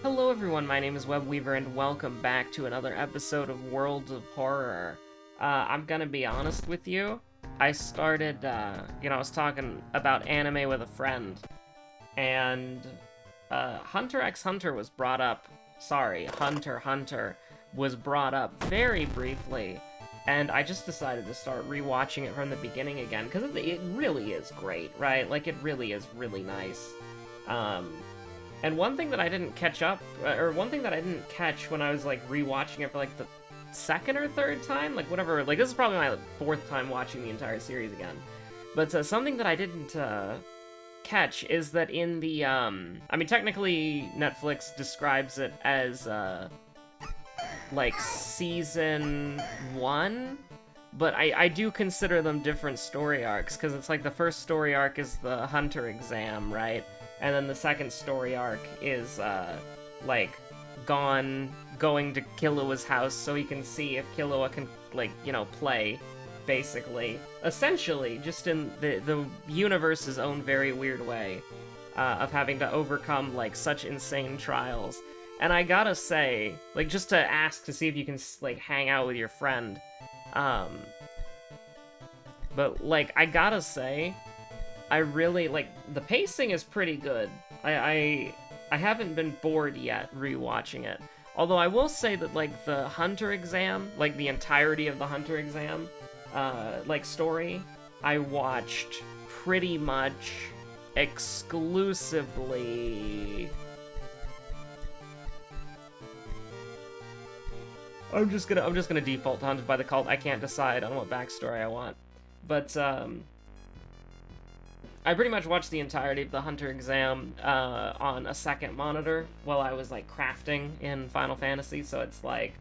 Hello everyone, my name is Webweaver and welcome back to another episode of Worlds of Horror. I'm gonna be honest with you. I started, I was talking about anime with a friend, and Hunter x Hunter was brought up. Sorry, Hunter x Hunter was brought up very briefly, and I just decided to start rewatching it from the beginning again, because it really is great, right? Like, it really is really nice. And one thing that I didn't catch one thing that I didn't catch when I was, like, rewatching it for, like, the second or third time, like, whatever, like, this is probably my fourth time watching the entire series again, but something that I didn't, catch is that in the, technically, Netflix describes it as, like, season 1, but I do consider them different story arcs, because it's like the first story arc is the Hunter exam, right? And then the second story arc is, going to Killua's house so he can see if Killua can, play, basically. Essentially, just in the universe's own very weird way, of having to overcome, such insane trials. And I gotta say, just to ask to see if you can, hang out with your friend, but, I gotta say, I really, the pacing is pretty good. I haven't been bored yet rewatching it. Although I will say that, the Hunter exam, the entirety of the Hunter exam, story, I watched pretty much exclusively... I'm just gonna default to Hunted by the Cult. I can't decide on what backstory I want. But, I pretty much watched the entirety of the Hunter exam on a second monitor while I was, crafting in Final Fantasy, so it's I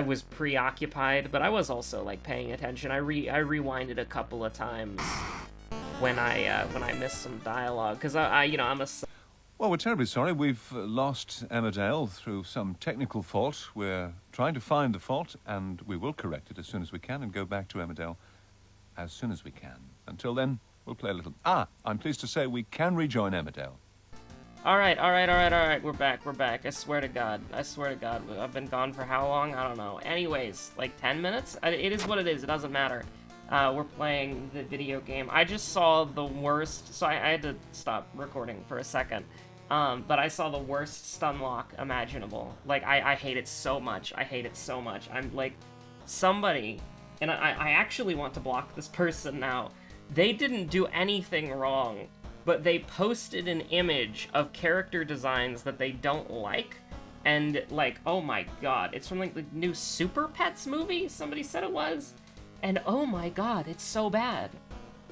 was preoccupied, but I was also, paying attention. I rewinded a couple of times when I missed some dialogue, because I'm a... Well, we're terribly sorry. We've lost Emmerdale through some technical fault. We're trying to find the fault, and we will correct it as soon as we can and go back to Emmerdale as soon as we can. Until then, we'll play a little... I'm pleased to say we can rejoin Emmerdale. Alright, we're back. I swear to God. I've been gone for how long? I don't know. Anyways, 10 minutes? It is what it is, it doesn't matter. We're playing the video game. I just saw the worst... So I had to stop recording for a second. But I saw the worst stun lock imaginable. I hate it so much. I'm somebody... And I actually want to block this person now. They didn't do anything wrong, but they posted an image of character designs that they don't like, and, oh my god, it's from, the new Super Pets movie, somebody said it was, and oh my god, it's so bad.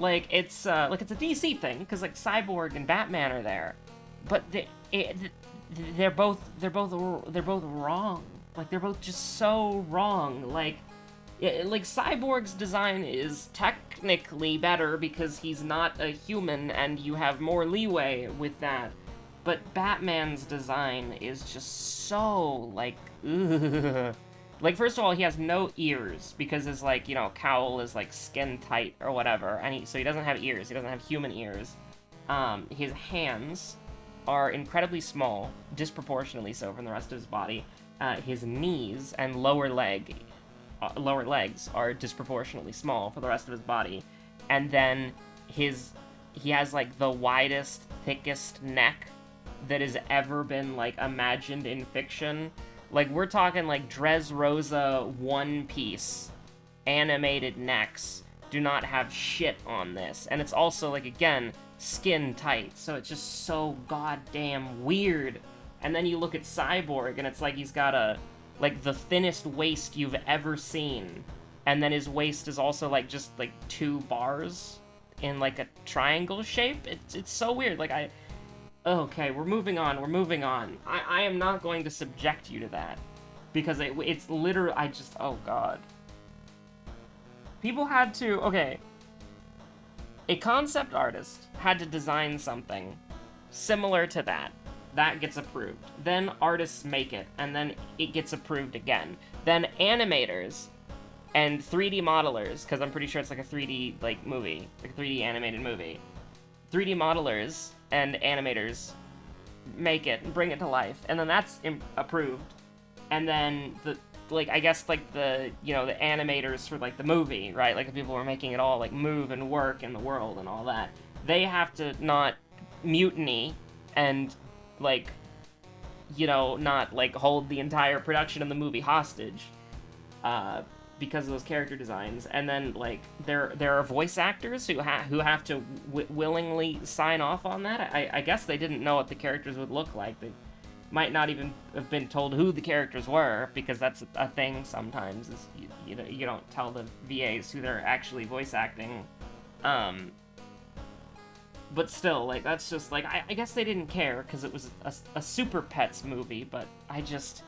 It's a DC thing, because, Cyborg and Batman are there, but they're both wrong. They're both just so wrong. Cyborg's design is technically better because he's not a human and you have more leeway with that. But Batman's design is just so, ugh. First of all, he has no ears because his, cowl is, skin tight or whatever. And so he doesn't have ears. He doesn't have human ears. His hands are incredibly small, disproportionately so from the rest of his body. His knees and lower legs are disproportionately small for the rest of his body, and then he has the widest, thickest neck that has ever been imagined in fiction. We're talking Dressrosa One Piece animated necks do not have shit on this, and it's also again skin tight, so it's just so goddamn weird. And then you look at Cyborg and it's he's got the thinnest waist you've ever seen. And then his waist is also, just, 2 bars in, a triangle shape. It's so weird. Okay, we're moving on. I am not going to subject you to that. Because it's literally, oh god. People had to, okay. A concept artist had to design something similar to that. That gets approved. Then artists make it, and then it gets approved again. Then animators and 3D modelers, because I'm pretty sure it's a 3D movie, a 3D animated movie. 3D modelers and animators make it and bring it to life, and then that's approved, and then I guess, like, the animators for, like, the movie, right? Like, the people who are making it all, like, move and work in the world and all that, they have to not mutiny and, like, not, like, hold the entire production of the movie hostage, because of those character designs. And then, like, there are voice actors who have to willingly sign off on that. I guess they didn't know what the characters would look like. They might not even have been told who the characters were, because that's a thing sometimes, is you don't tell the VAs who they're actually voice acting. But still, like, that's just, like, I guess they didn't care, because it was a Super Pets movie, but I just...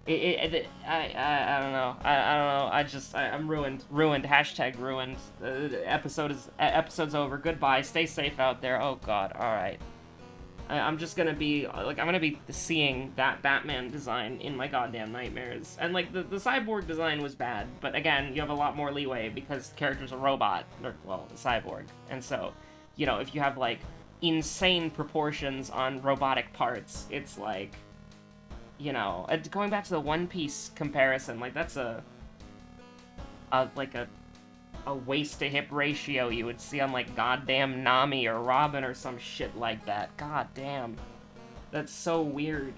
I don't know. I don't know. I'm ruined. Ruined. Hashtag ruined. Episode's over. Goodbye. Stay safe out there. Oh, God. All right. I'm just gonna be, like, I'm gonna be seeing that Batman design in my goddamn nightmares. And, like, the cyborg design was bad, but again, you have a lot more leeway because the character's a robot, or, well, a cyborg. And so, if you have, like, insane proportions on robotic parts, it's like, going back to the One Piece comparison, like, that's a waist to hip ratio you would see on, like, goddamn Nami or Robin or some shit like that. God damn. That's so weird.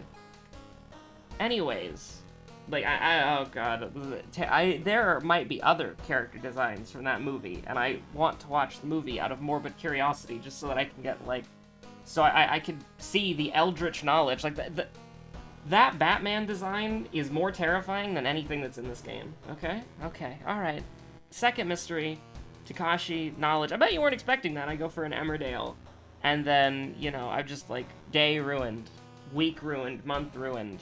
Anyways, like, oh god, there might be other character designs from that movie, and I want to watch the movie out of morbid curiosity, just so that I can get, like, so I could see the eldritch knowledge, like, that Batman design is more terrifying than anything that's in this game. Okay, alright. Second mystery, Takashi knowledge. I bet you weren't expecting that. I go for an Emmerdale. And then, I'm just like, day ruined, week ruined, month ruined.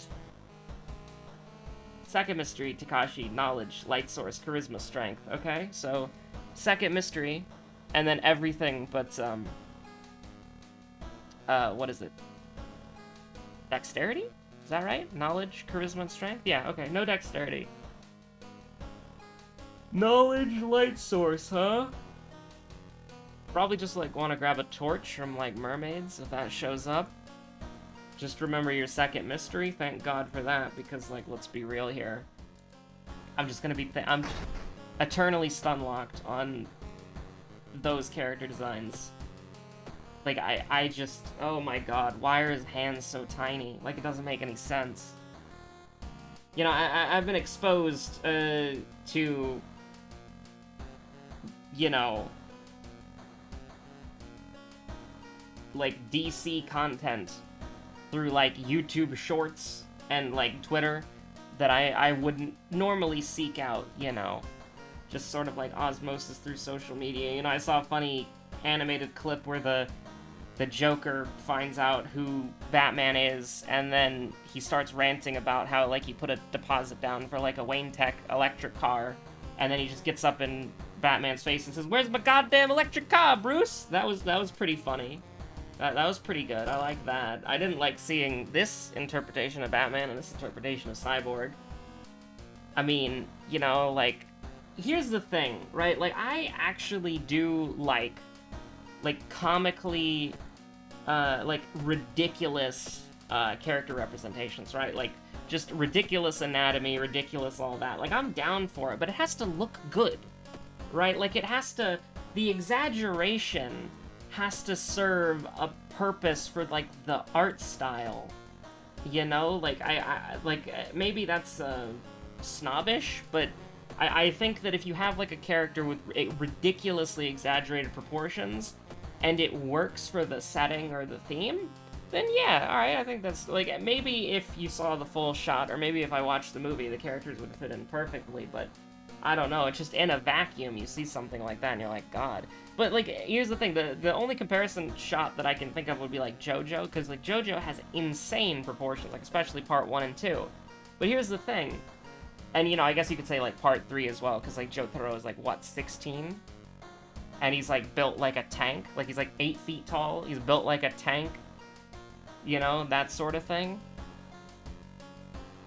Second mystery, Takashi knowledge, light source, charisma, strength. Okay, so second mystery, and then everything but, what is it? Dexterity? Is that right? Knowledge, charisma, and strength? Yeah, okay, no dexterity. Knowledge light source, huh? Probably just, like, want to grab a torch from, like, mermaids if that shows up. Just remember your second mystery. Thank God for that, because, like, let's be real here. I'm just gonna be... I'm eternally stun-locked on those character designs. Like, I just... Oh my god, why are his hands so tiny? Like, it doesn't make any sense. I've been exposed, to... like, DC content through, like, YouTube Shorts and, like, Twitter that I wouldn't normally seek out, just sort of like osmosis through social media. I saw a funny animated clip where the Joker finds out who Batman is, and then he starts ranting about how, like, he put a deposit down for, like, a Wayne Tech electric car, and then he just gets up in Batman's face and says, "Where's my goddamn electric car, Bruce?" That was pretty funny. That was pretty good. I like that. I didn't like seeing this interpretation of Batman and this interpretation of Cyborg. I mean, like, here's the thing, right? Like, I actually do like comically, like, ridiculous character representations, right? Like, just ridiculous anatomy, ridiculous all that. Like, I'm down for it, but it has to look good, right? Like, the exaggeration has to serve a purpose for, like, the art style, Like, maybe that's, snobbish, but I think that if you have, like, a character with ridiculously exaggerated proportions, and it works for the setting or the theme, then yeah, alright, I think that's, like, maybe if you saw the full shot, or maybe if I watched the movie, the characters would fit in perfectly, but I don't know, it's just in a vacuum, you see something like that, and you're like, God. But, like, here's the thing, the only comparison shot that I can think of would be, like, JoJo, because, like, JoJo has insane proportions, like, especially part 1 and 2. But here's the thing, and, I guess you could say, like, part 3 as well, because, like, Jotaro is, like, what, 16? And he's, like, built like a tank, like, he's, like, 8 feet tall, he's built like a tank, that sort of thing.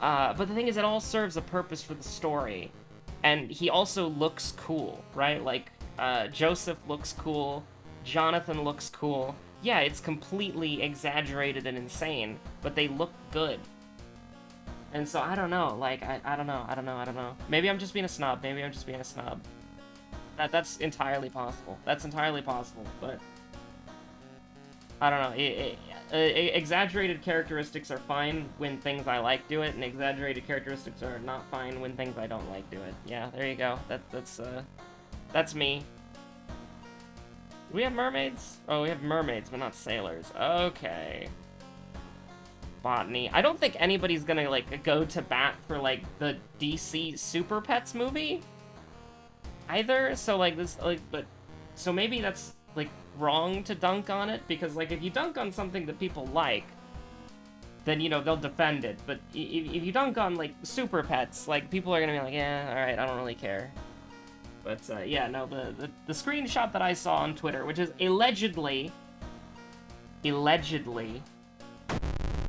But the thing is, it all serves a purpose for the story, and he also looks cool, right? Like, Joseph looks cool, Jonathan looks cool, yeah, it's completely exaggerated and insane, but they look good. And so, I don't know, like, I don't know. Maybe I'm just being a snob, That's entirely possible. That's entirely possible, but... I don't know, exaggerated characteristics are fine when things I like do it, and exaggerated characteristics are not fine when things I don't like do it. Yeah, there you go. That's me. Do we have mermaids? Oh, we have mermaids, but not sailors. Okay. Botany. I don't think anybody's gonna, like, go to bat for, like, the DC Super Pets movie either, so, like, this, like, but... So maybe that's, like, wrong to dunk on it, because, like, if you dunk on something that people like, then, you know, they'll defend it, but if you dunk on, like, Super Pets, like, people are gonna be like, yeah, alright, I don't really care. But, yeah, no, the screenshot that I saw on Twitter, which is allegedly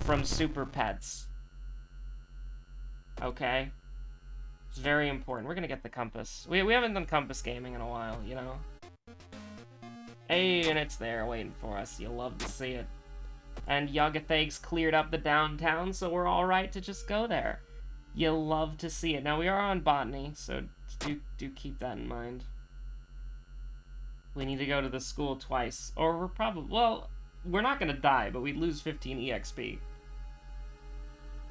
from Super Pets. Okay? It's very important. We're gonna get the compass. We haven't done compass gaming in a while, you know? Hey, and it's there waiting for us. You'll love to see it. And Yagathag's cleared up the downtown, so we're alright to just go there. You'll love to see it. Now, we are on botany, so do keep that in mind. We need to go to the school twice. Or we're probably... Well, we're not gonna die, but we'd lose 15 EXP.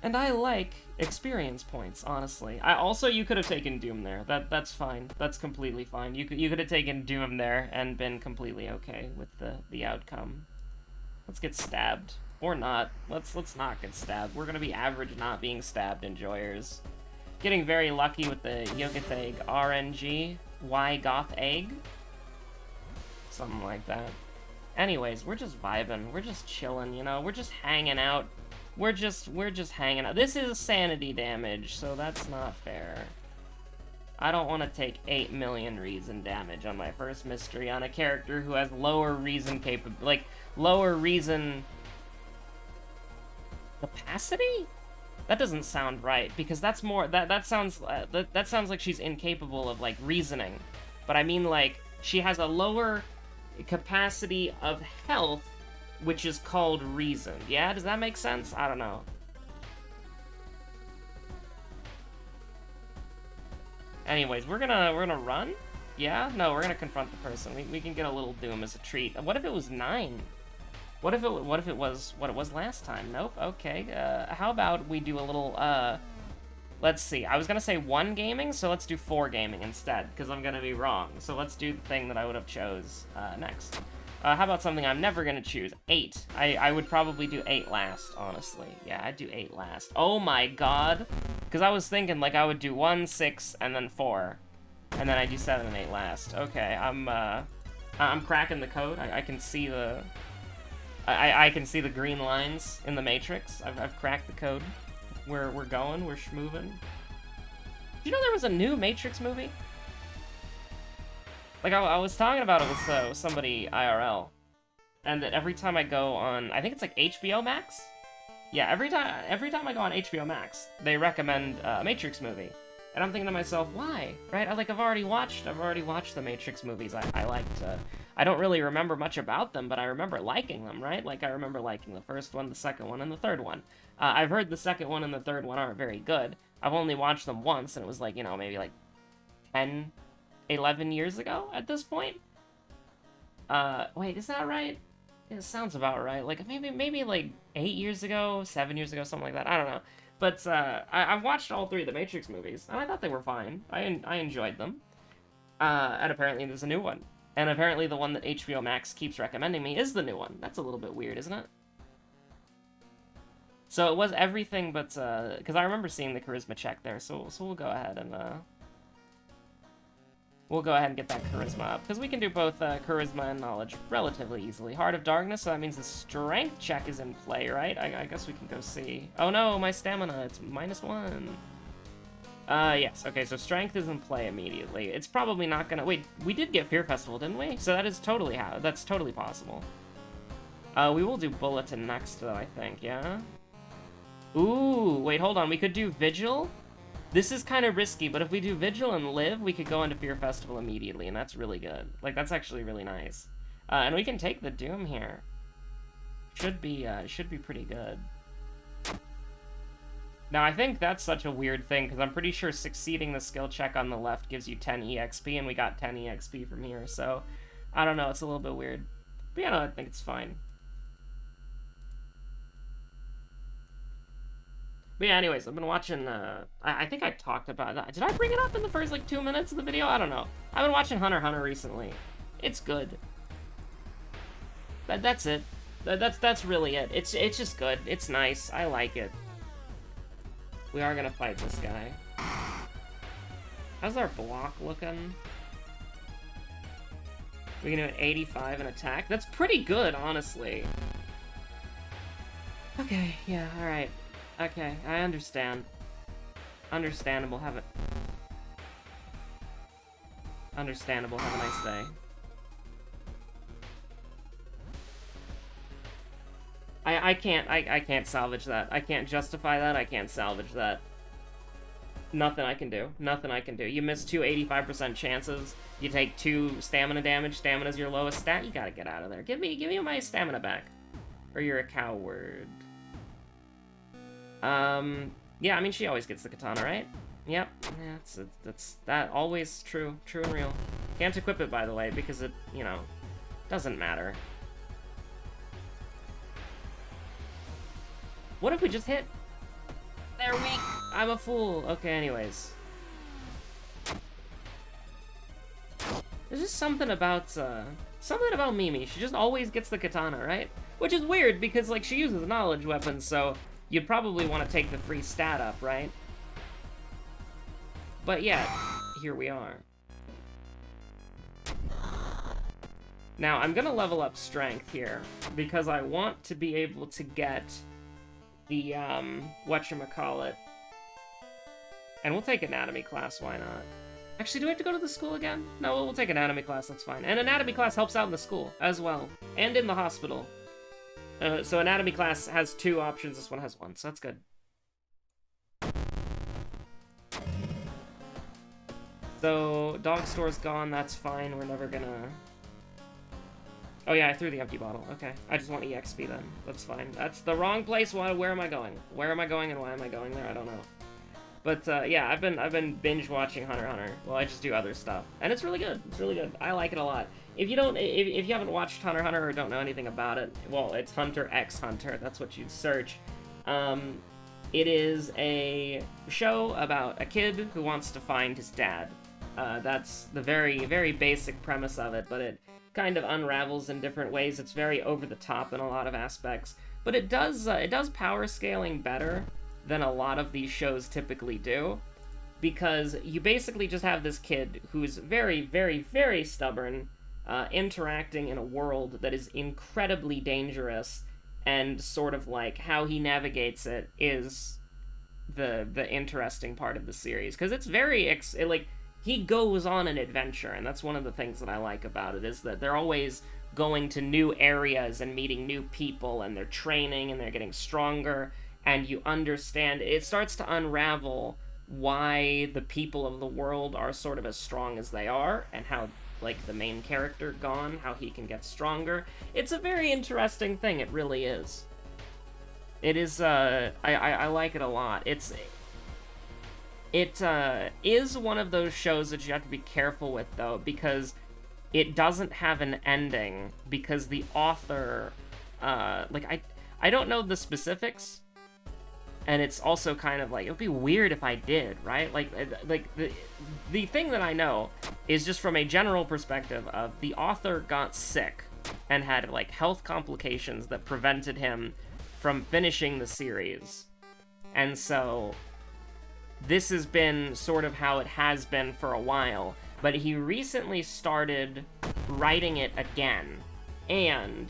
And I like experience points, honestly. You could have taken Doom there. That's fine. That's completely fine. You could have taken Doom there and been completely okay with the outcome. Let's get stabbed. Or not. Let's not get stabbed. We're gonna be average not being stabbed enjoyers. Getting very lucky with the Yogurt RNG. Y Goth Egg? Something like that. Anyways, we're just vibing. We're just chilling, you know? We're just hanging out. We're just hanging out. This is sanity damage, so that's not fair. I don't want to take 8 million reason damage on my first mystery on a character who has lower reason lower reason capacity? That doesn't sound right, because that's more that sounds like she's incapable of, like, reasoning. But I mean, like, she has a lower capacity of health, which is called reason. Yeah, does that make sense? I don't know. Anyways, we're gonna run? Yeah? No, we're gonna confront the person. We can get a little Doom as a treat. What if it was 9? What if it was what it was last time? Nope. Okay. How about we do a little, let's see. I was gonna say 1 gaming, so let's do 4 gaming instead, because I'm gonna be wrong. So let's do the thing that I would have chose next. How about something I'm never gonna choose? 8. I would probably do 8 last, honestly. Yeah, I'd do 8 last. Oh my god. Because I was thinking, like, I would do 1, 6, and then 4. And then I do 7 and 8 last. Okay, I'm cracking the code. I can see the... I can see the green lines in the Matrix. I've cracked the code. We're going. We're schmoovin'. Did you know there was a new Matrix movie? Like, I was talking about it with somebody IRL. And that every time I go on... I think it's like HBO Max? Yeah, every time I go on HBO Max, they recommend a Matrix movie. And I'm thinking to myself, why? Right? I've already watched the Matrix movies. I liked... I don't really remember much about them, but I remember liking them, right? Like, I remember liking the first one, the second one, and the third one. I've heard the second one and the third one aren't very good. I've only watched them once, and it was like, you know, maybe like 10, 11 years ago at this point. Wait, is that right? It sounds about right. Like, maybe like 8 years ago, 7 years ago, something like that. I don't know. But I've watched all 3 of the Matrix movies, and I thought they were fine. I enjoyed them. And apparently there's a new one. And apparently the one that HBO Max keeps recommending me is the new one. That's a little bit weird, isn't it? So it was everything but, because I remember seeing the charisma check there, so we'll go ahead and, we'll go ahead and get that charisma up, because we can do both charisma and knowledge relatively easily. Heart of Darkness, so that means the strength check is in play, right? I guess we can go see. Oh no, my stamina, it's -1. Yes, okay, so strength is in play immediately. It's probably not gonna... Wait, we did get Fear Festival, didn't we? So that is totally that's totally possible. We will do Bulletin next, though, I think, yeah? Ooh, wait, hold on, we could do Vigil? This is kind of risky, but if we do Vigil and Live, we could go into Fear Festival immediately, and that's really good. Like, that's actually really nice. And we can take the Doom here. Should be pretty good. Now, I think that's such a weird thing, because I'm pretty sure succeeding the skill check on the left gives you 10 EXP, and we got 10 EXP from here, so I don't know, it's a little bit weird. But yeah, no, I think it's fine. But yeah, anyways, I've been watching, I think I talked about that. Did I bring it up in the first, like, 2 minutes of the video? I don't know. I've been watching Hunter x Hunter recently. It's good. That's it. That's really it. It's just good. It's nice. I like it. We are gonna fight this guy. How's our block looking? We can do an 85 in attack. That's pretty good, honestly. Okay, yeah, alright. Okay, I understand. Understandable, have it. Understandable, have a nice day. I can't salvage that. I can't justify that, I can't salvage that. Nothing I can do. Nothing I can do. You miss 2 85% chances, you take 2 stamina damage, stamina's your lowest stat, you gotta get out of there. Give me my stamina back. Or you're a coward. Yeah, I mean, she always gets the katana, right? Yep, yeah, that's that always true and real. Can't equip it, by the way, because it, you know, doesn't matter. What if we just hit? They're weak! I'm a fool! Okay, anyways. There's just something about Mimi. She just always gets the katana, right? Which is weird, because, like, she uses knowledge weapons, so you'd probably want to take the free stat up, right? But yeah, here we are. Now, I'm gonna level up strength here, because I want to be able to get the, whatchamacallit. And we'll take anatomy class, why not? Actually, do we have to go to the school again? No, we'll take anatomy class, that's fine. And anatomy class helps out in the school, as well. And in the hospital. So anatomy class has 2 options, this one has 1, so that's good. So, dog store's gone, that's fine, we're never gonna... Oh yeah, I threw the empty bottle, okay. I just want EXP then, that's fine. That's the wrong place, where am I going? Where am I going and why am I going there? I don't know. But, yeah, I've been binge-watching Hunter x Hunter. Well, I just do other stuff. And it's really good, it's really good. I like it a lot. If you haven't watched Hunter x Hunter or don't know anything about it, well, it's Hunter x Hunter, that's what you'd search. It is a show about a kid who wants to find his dad. That's the very, very basic premise of it, but it kind of unravels in different ways. It's very over the top in a lot of aspects, but it does power scaling better than a lot of these shows typically do, because you basically just have this kid who's very, very, very stubborn, interacting in a world that is incredibly dangerous, and sort of like how he navigates it is the interesting part of the series, because it's very like he goes on an adventure, and that's one of the things that I like about it, is that they're always going to new areas and meeting new people, and they're training and they're getting stronger, and you understand, it starts to unravel why the people of the world are sort of as strong as they are, and how, like, the main character, Gon, how he can get stronger. It's a very interesting thing, it really is. It is, I like it a lot. It is one of those shows that you have to be careful with, though, because it doesn't have an ending, because the author, like, I don't know the specifics, and it's also kind of like, it would be weird if I did, right? Like the thing that I know is just from a general perspective of the author got sick and had, like, health complications that prevented him from finishing the series. And so this has been sort of how it has been for a while, but he recently started writing it again, and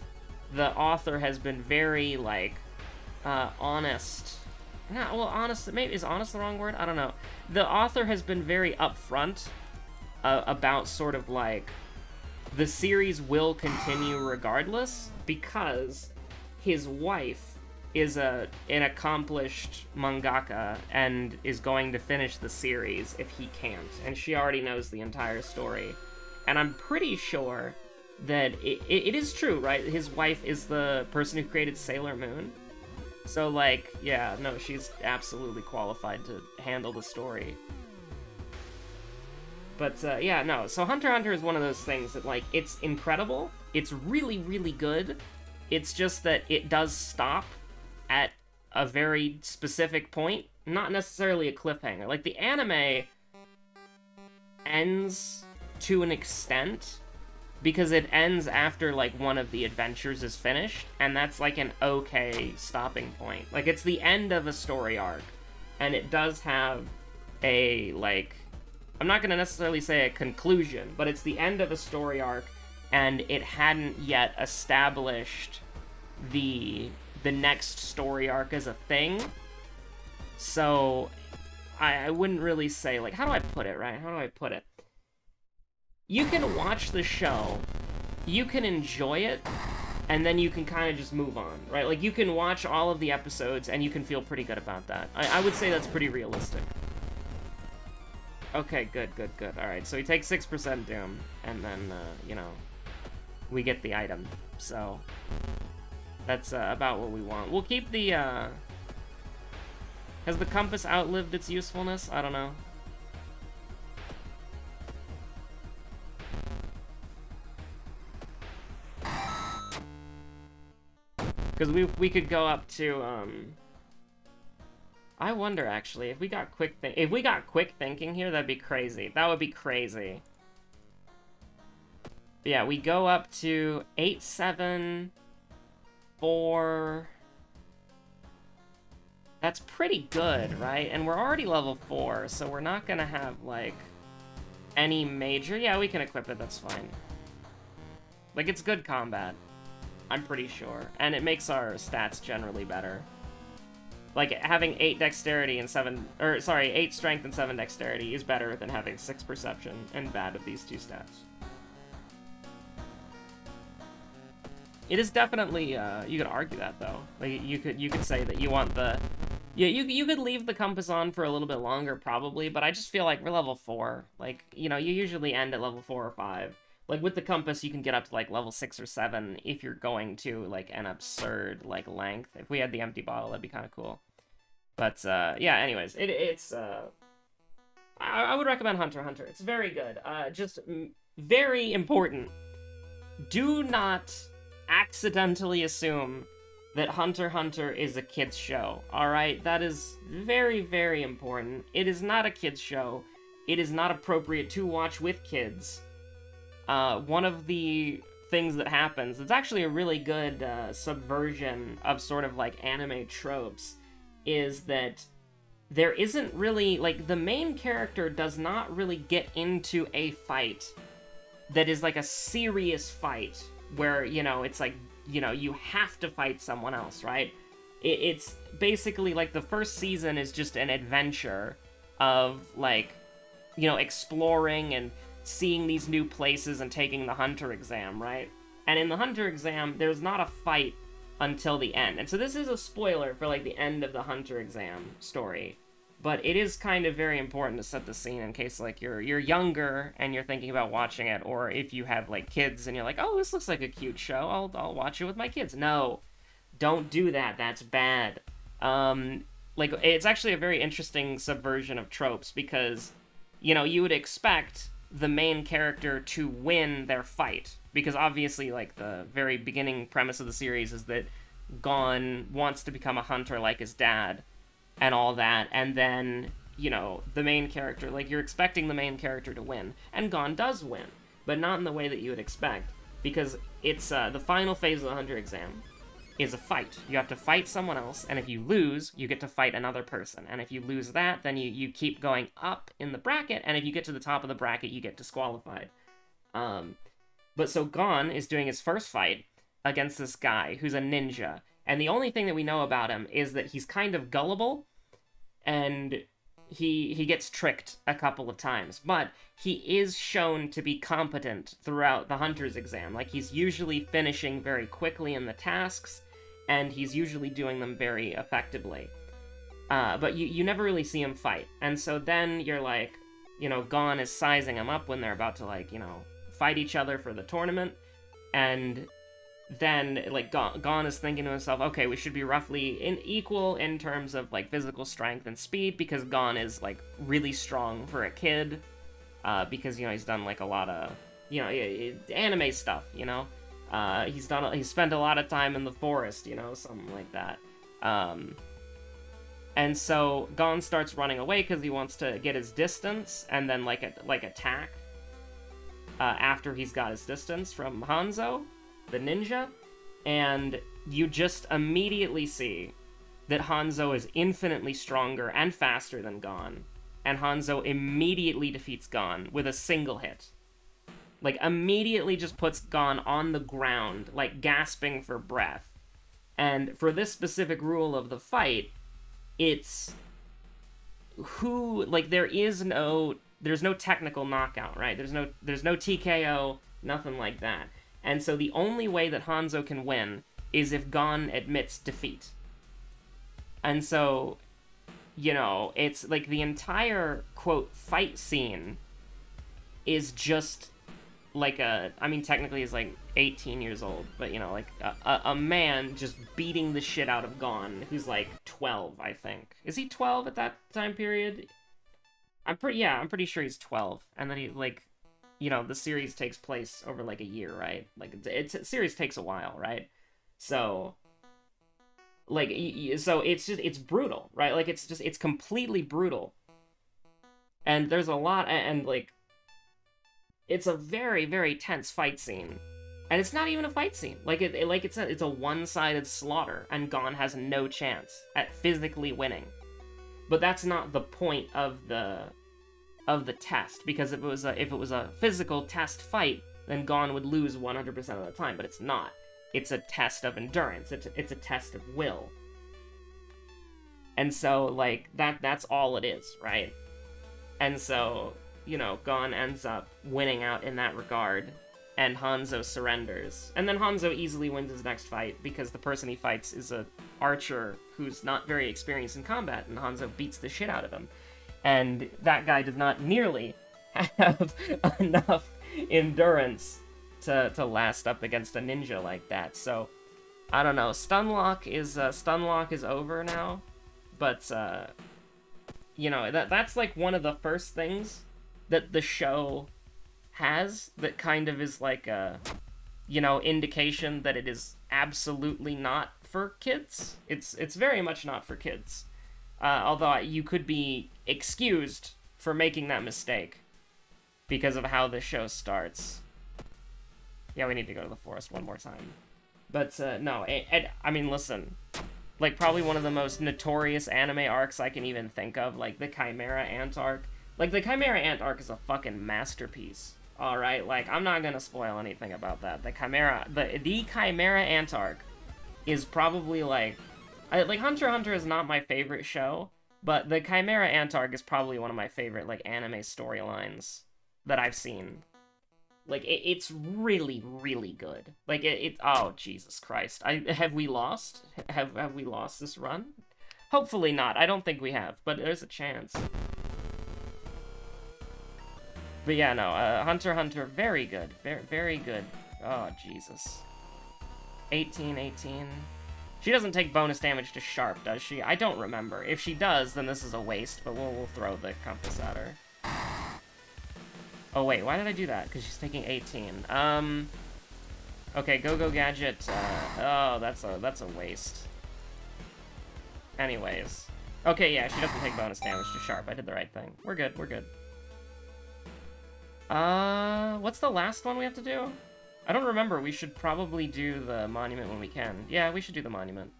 the author has been very, like, honest. Not, well, honest, maybe, is honest the wrong word? I don't know. The author has been very upfront about sort of, like, the series will continue regardless, because his wife is an accomplished mangaka and is going to finish the series if he can't, and she already knows the entire story. And I'm pretty sure that it is true, right? His wife is the person who created Sailor Moon. So, like, yeah, no, she's absolutely qualified to handle the story. But, yeah, no, so Hunter x Hunter is one of those things that, like, it's incredible, it's really, really good, it's just that it does stop at a very specific point, not necessarily a cliffhanger. Like, the anime ends to an extent, because it ends after, like, one of the adventures is finished, and that's, like, an okay stopping point. Like, it's the end of a story arc, and it does have a, like, I'm not going to necessarily say a conclusion, but it's the end of a story arc, and it hadn't yet established the next story arc as a thing. So, I wouldn't really say, like, how do I put it, right? How do I put it? You can watch the show, you can enjoy it, and then you can kind of just move on, right? Like, you can watch all of the episodes, and you can feel pretty good about that. I would say that's pretty realistic. Okay, good. Alright, so we take 6% Doom, and then, you know, we get the item. So, that's about what we want. We'll keep the, has the compass outlived its usefulness? I don't know. Because we could go up to, I wonder, actually, if we got quick thinking here, that'd be crazy. That would be crazy. But yeah, we go up to 8, 7, 4. That's pretty good, right? And we're already level 4, so we're not gonna have, like, any major... Yeah, we can equip it, that's fine. Like, it's good combat, I'm pretty sure. And it makes our stats generally better. Like, having 8 dexterity and 7... Or, sorry, 8 strength and 7 dexterity is better than having 6 perception and bad of these two stats. It is definitely, you could argue that, though. Like, you could say that you want the... Yeah, you could leave the compass on for a little bit longer, probably, but I just feel like we're level 4. Like, you know, you usually end at level 4 or 5. Like, with the compass, you can get up to, like, level 6 or 7 if you're going to, like, an absurd, like, length. If we had the empty bottle, that'd be kind of cool. But, yeah, anyways, it's, I would recommend Hunter x Hunter. It's very good. Just very important. Do not accidentally assume that Hunter x Hunter is a kid's show, alright? That is very, very important. It is not a kid's show. It is not appropriate to watch with kids. One of the things that happens, it's actually a really good subversion of sort of like anime tropes, is that there isn't really, like, the main character does not really get into a fight that is like a serious fight where, you know, it's like, you know, you have to fight someone else, right? It's basically like the first season is just an adventure of, like, you know, exploring and seeing these new places and taking the Hunter exam, right? And in the Hunter exam, there's not a fight until the end. And so this is a spoiler for, like, the end of the Hunter exam story. But it is kind of very important to set the scene in case, like, you're younger and you're thinking about watching it, or if you have, like, kids and you're like, oh, this looks like a cute show, I'll watch it with my kids. No, don't do that. That's bad. Like, it's actually a very interesting subversion of tropes because, you know, you would expect the main character to win their fight, because obviously, like, the very beginning premise of the series is that Gon wants to become a hunter like his dad and all that, and then, you know, the main character, like, you're expecting the main character to win, and Gon does win, but not in the way that you would expect, because it's, the final phase of the Hunter exam is a fight. You have to fight someone else, and if you lose, you get to fight another person. And if you lose that, then you keep going up in the bracket, and if you get to the top of the bracket, you get disqualified. But so Gon is doing his first fight against this guy who's a ninja, and the only thing that we know about him is that he's kind of gullible, and he gets tricked a couple of times, but he is shown to be competent throughout the Hunter's exam. Like, he's usually finishing very quickly in the tasks, and he's usually doing them very effectively. But you never really see him fight. And so then you're like, you know, Gon is sizing him up when they're about to, like, you know, fight each other for the tournament. And then, like, Gon is thinking to himself, okay, we should be roughly equal in terms of, like, physical strength and speed, because Gon is, like, really strong for a kid, because, you know, he's done, like, a lot of, you know, anime stuff, you know? He's spent a lot of time in the forest, you know, something like that. And so Gon starts running away because he wants to get his distance and then, like, attack after he's got his distance from Hanzo, the ninja. And you just immediately see that Hanzo is infinitely stronger and faster than Gon. And Hanzo immediately defeats Gon with a single hit. Like, immediately just puts Gon on the ground, like, gasping for breath. And for this specific rule of the fight, it's like, there's no technical knockout, right? There's no TKO, nothing like that. And so the only way that Hanzo can win is if Gon admits defeat. And so, you know, it's like the entire, quote, fight scene is just like technically he's like 18 years old, but, you know, like a man just beating the shit out of Gon, who's like 12, I think. Is he 12 at that time period? I'm pretty sure he's 12. And then he, like, you know, the series takes place over like a year, right? Like, series takes a while, right? So, like, so it's brutal, right? Like, it's completely brutal. And there's a lot, and like, it's a very, very tense fight scene. And it's not even a fight scene. Like, it's a one-sided slaughter, and Gon has no chance at physically winning. But that's not the point of the test, because if it was a physical test fight, then Gon would lose 100% of the time, but it's not. It's a test of endurance. It's a test of will. And so, like, that's all it is, right? And so, you know, Gon ends up winning out in that regard, and Hanzo surrenders. And then Hanzo easily wins his next fight, because the person he fights is a archer who's not very experienced in combat, and Hanzo beats the shit out of him. And that guy does not nearly have enough endurance to last up against a ninja like that. So, I don't know. Stunlock is over now, but you know, that's like one of the first things that the show has that kind of is like a, you know, indication that it is absolutely not for kids. It's very much not for kids. Although you could be excused for making that mistake because of how the show starts. Yeah, we need to go to the forest one more time. But, no, I mean, listen. Like, probably one of the most notorious anime arcs I can even think of, like, the Chimera Ant arc. Like, the Chimera Ant arc is a fucking masterpiece, alright? Like, I'm not gonna spoil anything about that. The Chimera Ant arc is probably, like, Hunter x Hunter is not my favorite show, but the Chimera Ant arc is probably one of my favorite, like, anime storylines that I've seen. Like, it's really, really good. Like, oh, Jesus Christ. Have we lost? Have we lost this run? Hopefully not. I don't think we have, but there's a chance. But yeah, no, Hunter x Hunter, very good. Very, very good. Oh, Jesus. 18. She doesn't take bonus damage to Sharp, does she? I don't remember. If she does, then this is a waste, but we'll throw the compass at her. Oh, wait, why did I do that? Because she's taking 18. Okay, Go Gadget. Oh, that's a waste. Anyways. Okay, yeah, she doesn't take bonus damage to Sharp. I did the right thing. We're good. What's the last one we have to do? I don't remember. We should probably do the monument when we can. Yeah, we should do the monument.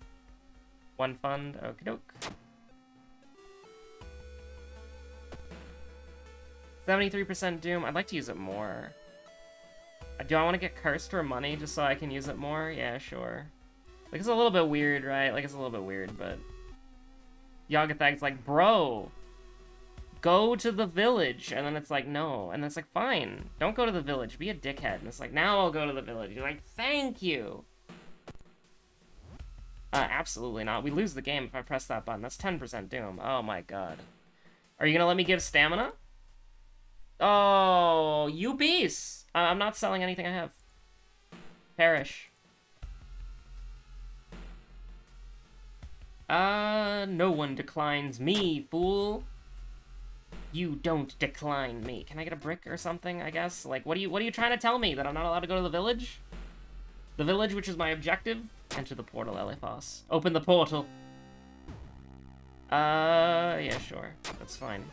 One fund. Okie doke. 73% Doom. I'd like to use it more. Do I want to get cursed for money just so I can use it more? Yeah, sure. Like, it's a little bit weird, right? Like, it's a little bit weird, but... Yagathag's like, bro, go to the village. And then it's like, no. And then it's like, fine, don't go to the village. Be a dickhead. And it's like, now I'll go to the village. You're like, thank you. Absolutely not. We lose the game if I press that button. That's 10% Doom. Oh my god. Are you gonna let me give stamina? Oh, you beast! I'm not selling anything I have. Perish. No one declines me, fool. You don't decline me. Can I get a brick or something, I guess? Like, what are you trying to tell me? That I'm not allowed to go to the village? The village, which is my objective? Enter the portal, Elephas. Open the portal. Yeah, sure. That's fine.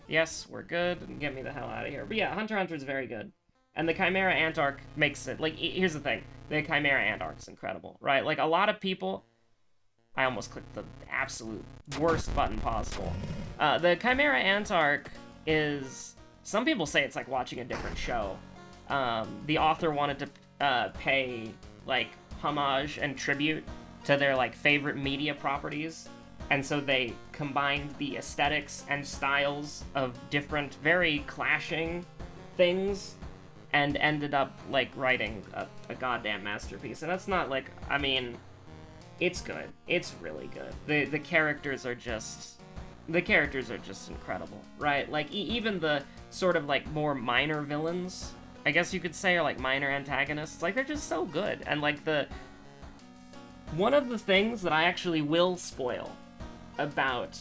Yes, we're good. Get me the hell out of here. But yeah, Hunter x Hunter is very good. And the Chimera Ant arc makes it... Like, here's the thing. The Chimera Ant arc is incredible, right? Like, a lot of people... I almost clicked the absolute worst button possible. The Chimera Ant arc is... Some people say it's like watching a different show. The author wanted to pay, like, homage and tribute to their, like, favorite media properties. And so they combined the aesthetics and styles of different, very clashing things and ended up, like, writing a goddamn masterpiece. And that's not, like, I mean, it's good. It's really good. The characters are just... The characters are just incredible, right? Like, even the sort of, like, more minor villains, I guess you could say, are, like, minor antagonists. Like, they're just so good. And, like, one of the things that I actually will spoil about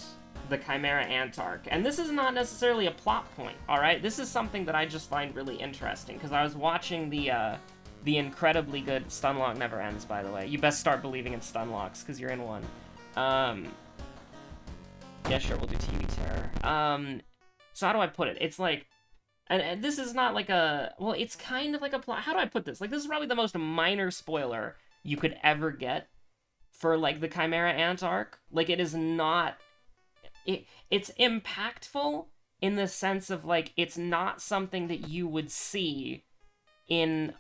the Chimera Ant arc, and this is not necessarily a plot point, alright? This is something that I just find really interesting, because I was watching the incredibly good Stunlock Never Ends, by the way. You best start believing in Stunlocks, because you're in one. Yeah, sure, we'll do TV Terror. So how do I put it? It's like, and this is not like a, well, it's kind of like a plot. How do I put this? Like, this is probably the most minor spoiler you could ever get for, like, the Chimera Ant arc. Like, it is not... It's impactful in the sense of, like, it's not something that you would see in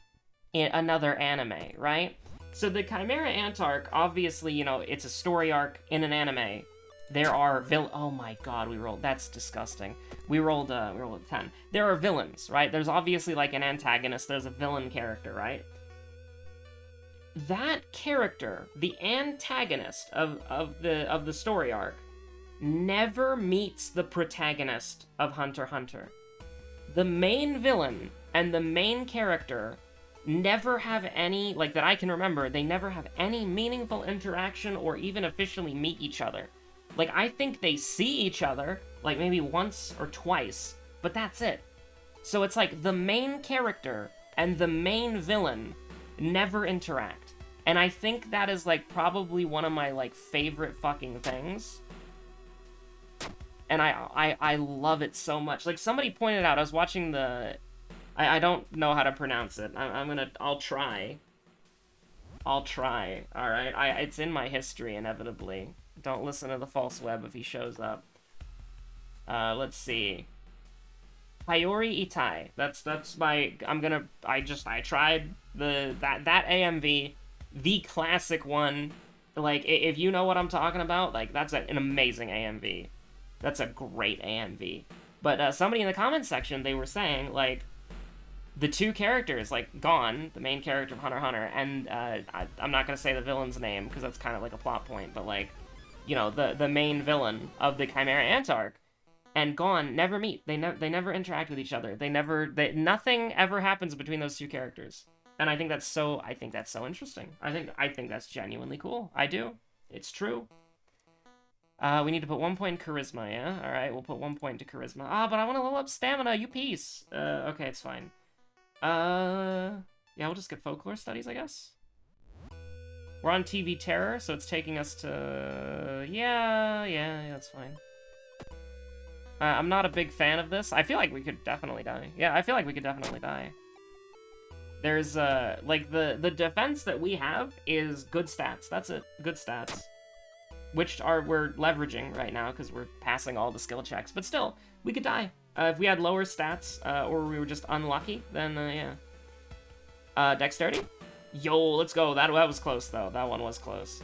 another anime, right? So the Chimera Ant arc, obviously, you know, it's a story arc in an anime. There are oh my god, we rolled... That's disgusting. We rolled a 10. There are villains, right? There's obviously, like, an antagonist. There's a villain character, right? That character, the antagonist of the story arc, never meets the protagonist of Hunter x Hunter. The main villain and the main character never have any, like, that I can remember, they never have any meaningful interaction or even officially meet each other. Like, I think they see each other, like, maybe once or twice, but that's it. So it's like the main character and the main villain never interact. And I think that is, like, probably one of my, like, favorite fucking things. And I love it so much. Like, somebody pointed out, I was watching the... I don't know how to pronounce it. I'll try. Alright? It's in my history, inevitably. Don't listen to the false web if he shows up. Let's see. Hayori Itai. That's my... I tried that AMV... The classic one, like, if you know what I'm talking about, like, that's an amazing AMV. That's a great AMV. But somebody in the comments section, they were saying, like, the two characters, like, Gon, the main character of Hunter x Hunter, and I'm not going to say the villain's name, because that's kind of like a plot point, but, like, you know, the main villain of the Chimera Ant arc, and Gon never meet. They never interact with each other. Nothing ever happens between those two characters. And I think that's so interesting. I think that's genuinely cool. I do. It's true. We need to put 1 point in charisma, yeah? Alright, we'll put 1 point to charisma. Ah, but I want to level up stamina, you piece! Okay, it's fine. Yeah, we'll just get folklore studies, I guess. We're on TV Terror, so it's taking us to... Yeah, that's fine. I'm not a big fan of this. I feel like we could definitely die. Yeah, I feel like we could definitely die. There's, like, the defense that we have is good stats. That's it. Good stats. Which we're leveraging right now, because we're passing all the skill checks. But still, we could die. If we had lower stats, or we were just unlucky, then, yeah. Dexterity? Yo, let's go. That was close, though. That one was close.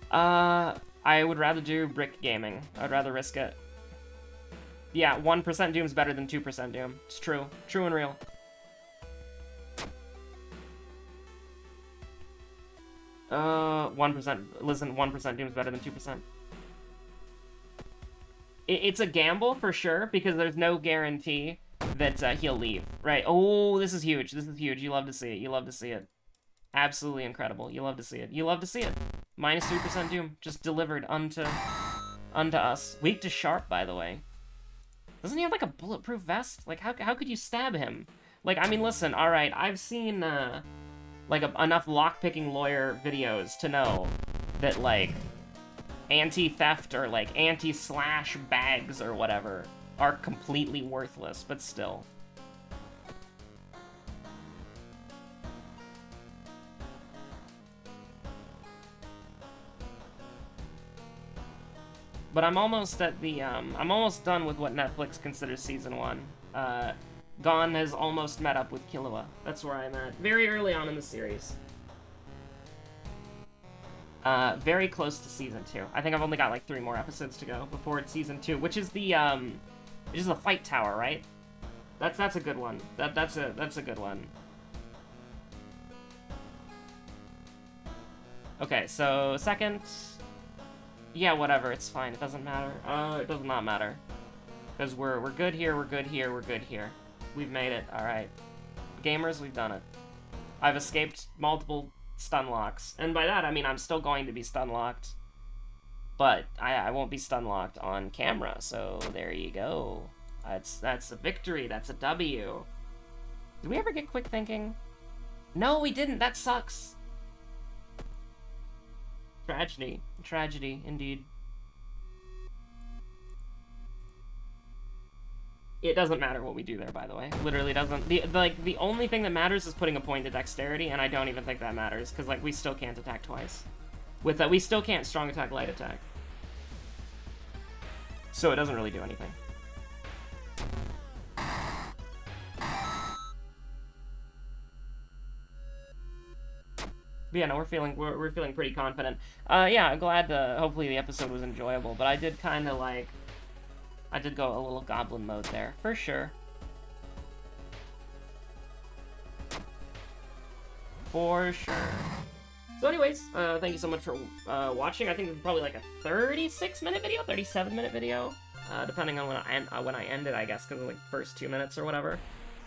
I would rather do brick gaming. I'd rather risk it. Yeah, 1% Doom's better than 2% Doom. It's true. True and real. 1%. Listen, 1% Doom's better than 2%. It's a gamble for sure, because there's no guarantee that he'll leave, right? Oh, this is huge. This is huge. You love to see it. You love to see it. Absolutely incredible. You love to see it. You love to see it. Minus 3% Doom. Just delivered unto us. Weak to Sharp, by the way. Doesn't he have, like, a bulletproof vest? Like, how could you stab him? Like, I mean, listen, alright, I've seen, like, enough lockpicking lawyer videos to know that, like, anti-theft or, like, anti-slash bags or whatever are completely worthless, but still. But I'm almost at the, I'm almost done with what Netflix considers Season 1. Gon has almost met up with Killua. That's where I'm at. Very early on in the series. Very close to Season 2. I think I've only got, like, 3 more episodes to go before it's Season 2, which is the fight tower, right? That's a good one. That's a good one. Okay, so second... Yeah, whatever, it's fine. It doesn't matter. It does not matter. Because we're good here, we're good here, we're good here. We've made it, alright. Gamers, we've done it. I've escaped multiple stun locks. And by that, I mean I'm still going to be stun locked. But I won't be stun locked on camera, so there you go. That's a victory, that's a W. Did we ever get quick thinking? No, we didn't, that sucks. Tragedy. Tragedy, indeed. It doesn't matter what we do there, by the way. Literally doesn't. The only thing that matters is putting a point to dexterity, and I don't even think that matters, because, like, we still can't attack twice. With that, we still can't strong attack, light attack. So it doesn't really do anything. But yeah, no, we're feeling pretty confident. Yeah, I'm glad. Hopefully the episode was enjoyable. But I did kind of like, I did go a little goblin mode there for sure. For sure. So, anyways, thank you so much for watching. I think it's probably like a 36-minute video, 37-minute video, depending on when I end it, I guess, because of like the first 2 minutes or whatever.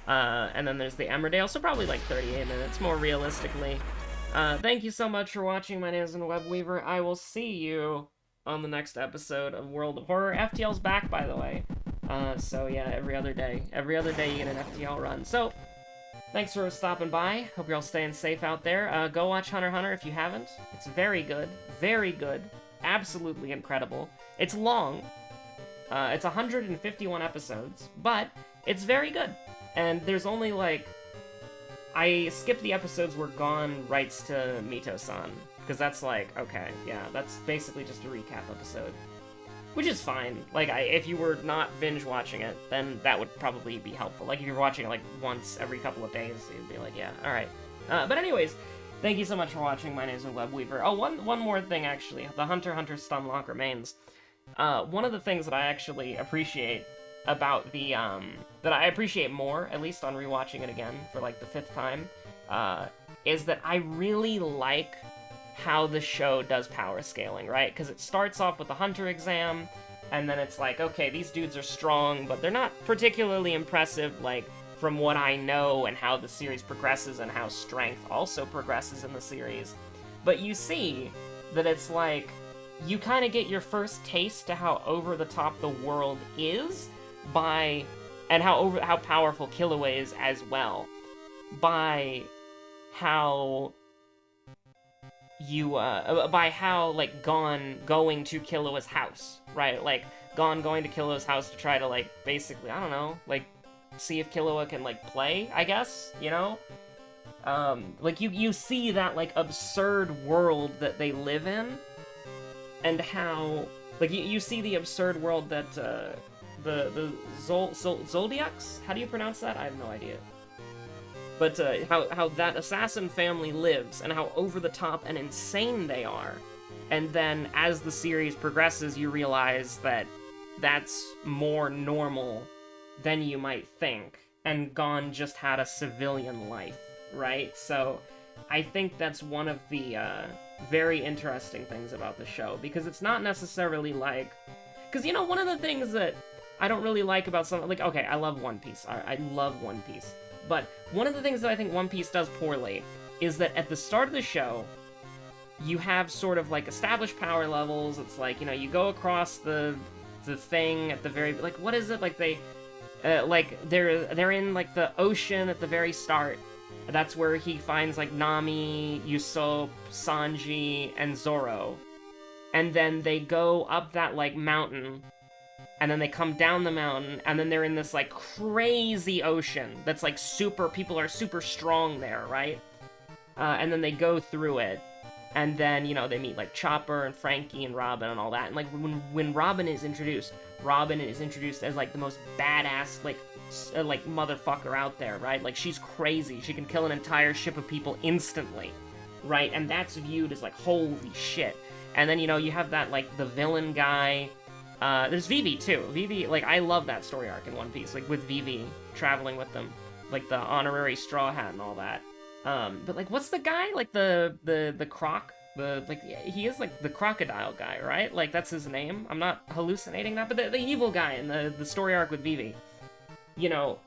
And then there's the Emmerdale, so probably like 38 minutes, more realistically. Thank you so much for watching. My name is Webweaver. I will see you on the next episode of World of Horror. FTL's back, by the way. So yeah, every other day you get an FTL run. So, thanks for stopping by. Hope you're all staying safe out there. Go watch Hunter x Hunter if you haven't. It's very good. Very good. Absolutely incredible. It's long. It's 151 episodes, but it's very good. And there's only, like... I skipped the episodes where Gon writes to Mito-san, because that's like, okay, yeah, that's basically just a recap episode. Which is fine. Like, if you were not binge-watching it, then that would probably be helpful. Like, if you're watching it, like, once every couple of days, you'd be like, yeah, alright. But anyways, thank you so much for watching. My name is Webweaver. Oh, one more thing, actually. The Hunter x Hunter stun lock remains. One of the things that I actually appreciate about the, that I appreciate more, at least on rewatching it again for, like, the 5th time, is that I really like how the show does power scaling, right? Because it starts off with the Hunter exam, and then it's like, okay, these dudes are strong, but they're not particularly impressive, like, from what I know and how the series progresses and how strength also progresses in the series. But you see that it's like, you kind of get your first taste to how over-the-top the world is by, and how powerful Killua is as well, by how you, by how, like, Gon going to Killua's house, right? Like, Gon going to Killua's house to try to, like, basically, I don't know, like, see if Killua can, like, play, I guess, you know? Like, you see that, like, absurd world that they live in, and how, like, you see the absurd world that, the Zoldyaks? How do you pronounce that? I have no idea. But, how that assassin family lives, and how over-the-top and insane they are. And then, as the series progresses, you realize that that's more normal than you might think, and Gon just had a civilian life, right? So, I think that's one of the, very interesting things about the show, because it's not necessarily like... Because, you know, one of the things that I don't really like about some, like, okay, I love One Piece. I love One Piece. But one of the things that I think One Piece does poorly is that at the start of the show, you have sort of like established power levels. It's like, you know, you go across the thing at the very, like, what is it? Like like they're in like the ocean at the very start. That's where he finds like Nami, Usopp, Sanji, and Zoro. And then they go up that like mountain, and then they come down the mountain, and then they're in this like crazy ocean that's like people are super strong there, right? And then they go through it, and then, you know, they meet like Chopper and Frankie and Robin and all that. And like when Robin is introduced as like the most badass like motherfucker out there, right? Like, she's crazy. She can kill an entire ship of people instantly, right? And that's viewed as like, holy shit. And then, you know, you have that like the villain guy. There's Vivi too. Vivi, like, I love that story arc in One Piece, like with Vivi traveling with them, like the honorary Straw Hat and all that. But like, what's the guy? Like the croc? He is like the crocodile guy, right? Like, that's his name. I'm not hallucinating that, but the evil guy in the story arc with Vivi. You know,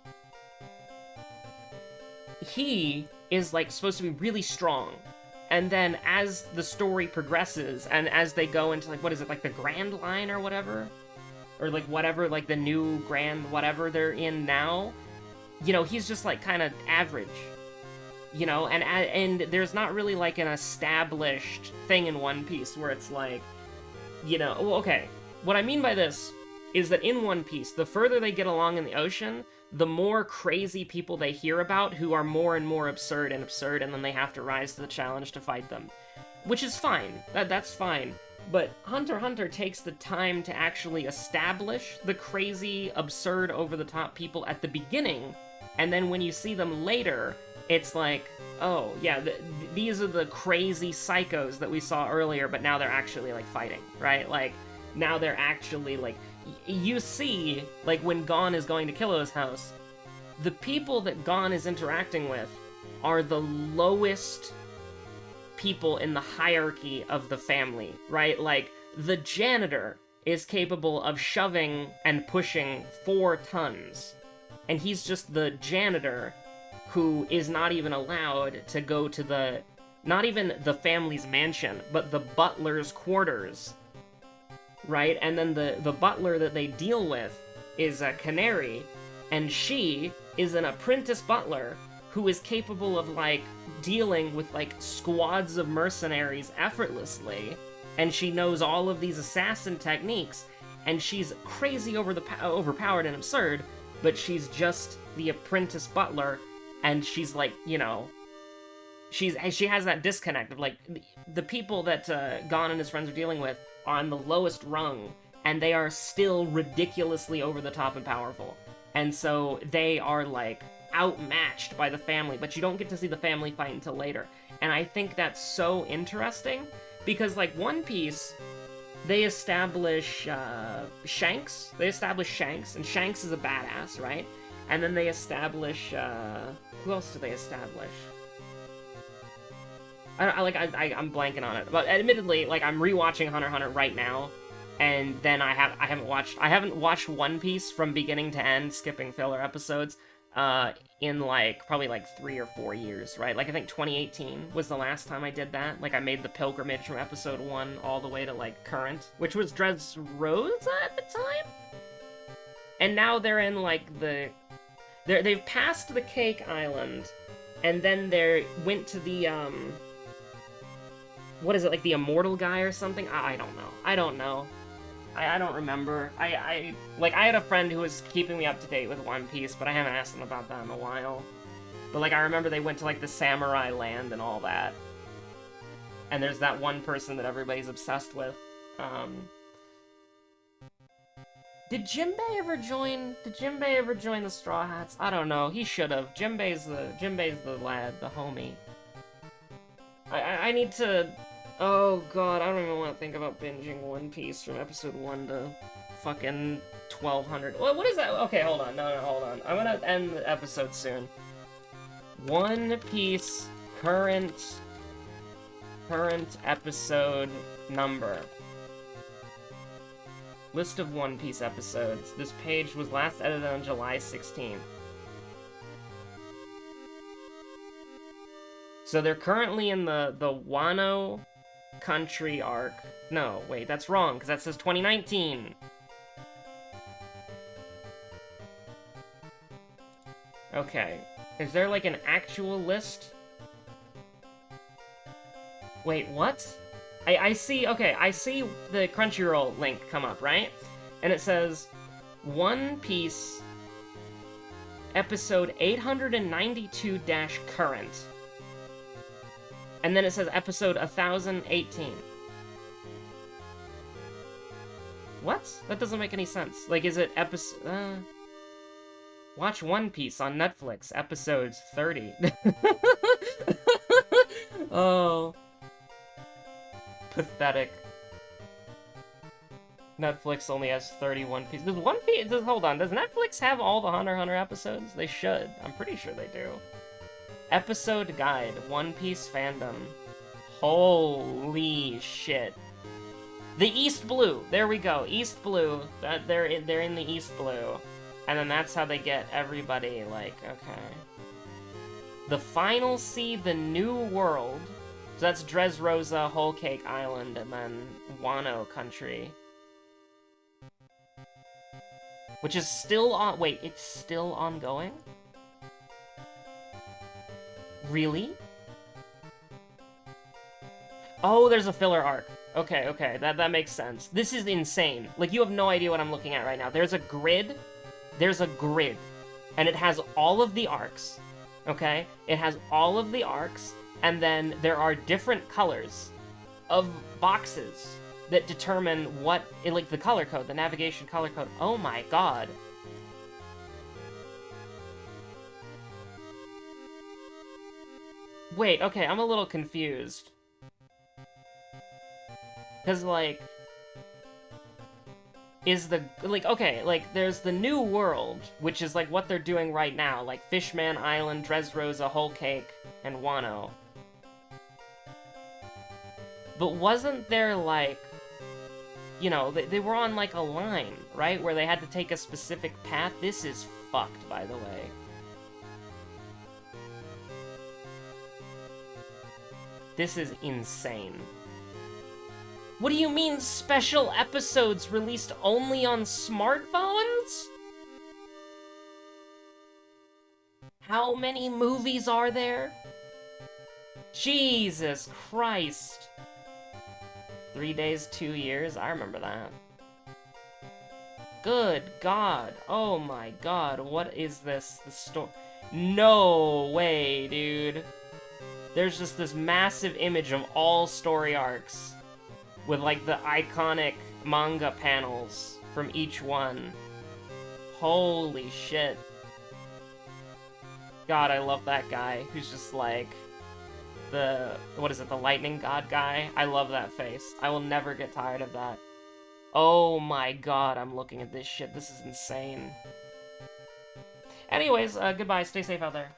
he is like supposed to be really strong. And then as the story progresses, and as they go into, like, what is it, like the Grand Line or whatever? Or, like, whatever, like, the new Grand whatever they're in now, you know, he's just, like, kind of average. You know, and there's not really, like, an established thing in One Piece where it's like, you know, well, okay, what I mean by this is that in One Piece, the further they get along in the ocean, the more crazy people they hear about who are more and more absurd, and then they have to rise to the challenge to fight them. Which is fine. That's fine. But Hunter x Hunter takes the time to actually establish the crazy, absurd, over-the-top people at the beginning, and then when you see them later, it's like, oh, yeah, these are the crazy psychos that we saw earlier, but now they're actually, like, fighting, right? Like, now they're actually, like, you see, like, when Gon is going to Killow's house, the people that Gon is interacting with are the lowest people in the hierarchy of the family, right? Like, the janitor is capable of shoving and pushing 4 tons, and he's just the janitor who is not even allowed to go to not even the family's mansion, but the butler's quarters, right? And then the butler that they deal with is a Canary, and she is an apprentice butler who is capable of, like, dealing with, like, squads of mercenaries effortlessly, and she knows all of these assassin techniques, and she's crazy overpowered and absurd, but she's just the apprentice butler, and she's, like, you know, she has that disconnect of, like, the people that Gon and his friends are dealing with are on the lowest rung, and they are still ridiculously over-the-top and powerful. And so they are, like, outmatched by the family, but you don't get to see the family fight until later. And I think that's so interesting, because, like, One Piece, they establish Shanks. They establish Shanks, and Shanks is a badass, right? And then they establish, who else do they establish? I'm blanking on it. But admittedly, like, I'm rewatching Hunter x Hunter right now, and then I haven't watched One Piece from beginning to end, skipping filler episodes, in, like, probably, like, 3 or 4 years, right? Like, I think 2018 was the last time I did that. Like, I made the pilgrimage from episode 1 all the way to, like, current, which was Dressrosa at the time? And now they're in, like, they've passed the Cake Island, and then they went to the, what is it, like the Immortal guy or something? I don't know. I don't know. I don't remember. I had a friend who was keeping me up to date with One Piece, but I haven't asked him about that in a while. But, like, I remember they went to, like, the Samurai Land and all that. And there's that one person that everybody's obsessed with. Did Jinbei ever join the Straw Hats? I don't know. He should have. Jinbei's the lad, the homie. I need to... Oh god, I don't even want to think about binging One Piece from episode 1 to fucking 1200. What is that? Okay, hold on. No, hold on. I'm gonna end the episode soon. One Piece current episode number. List of One Piece episodes. This page was last edited on July 16th. So they're currently in the Wano country arc. No, wait, that's wrong, because that says 2019. Okay. Is there, like, an actual list? Wait, what? I see, okay, I see the Crunchyroll link come up, right? And it says, One Piece episode 892-current. And then it says episode 1018. What? That doesn't make any sense. Like, is it episode... Watch One Piece on Netflix, episodes 30. Oh. Pathetic. Netflix only has 30 One Piece. Does One Piece... hold on, does Netflix have all the Hunter x Hunter episodes? They should. I'm pretty sure they do. Episode guide, One Piece fandom. Holy shit. The East Blue. There we go. East Blue. They're in the East Blue. And then that's how they get everybody, like, okay. The Final Sea, The New World. So that's Dressrosa, Whole Cake Island, and then Wano Country. Which is still on... Wait, it's still ongoing? Really? Oh, there's a filler arc. Okay, okay, that makes sense. This is insane. Like, you have no idea what I'm looking at right now. There's a grid, and it has all of the arcs, okay? It has all of the arcs, and then there are different colors of boxes that determine what, like, the color code, the navigation color code. Oh my god. Wait, okay, I'm a little confused. Because, like... Is the... Like, okay, like, there's the New World, which is, like, what they're doing right now. Like, Fishman Island, Dressrosa, Whole Cake, and Wano. But wasn't there, like... You know, they were on, like, a line, right? Where they had to take a specific path. This is fucked, by the way. This is insane. What do you mean special episodes released only on smartphones? How many movies are there? Jesus Christ. 3 days, 2 years? I remember that. Good God. Oh my God. What is this? The story? No way, dude. There's just this massive image of all story arcs with, like, the iconic manga panels from each one. Holy shit. God, I love that guy who's just, like, the... What is it? The lightning god guy? I love that face. I will never get tired of that. Oh my god, I'm looking at this shit. This is insane. Anyways, goodbye. Stay safe out there.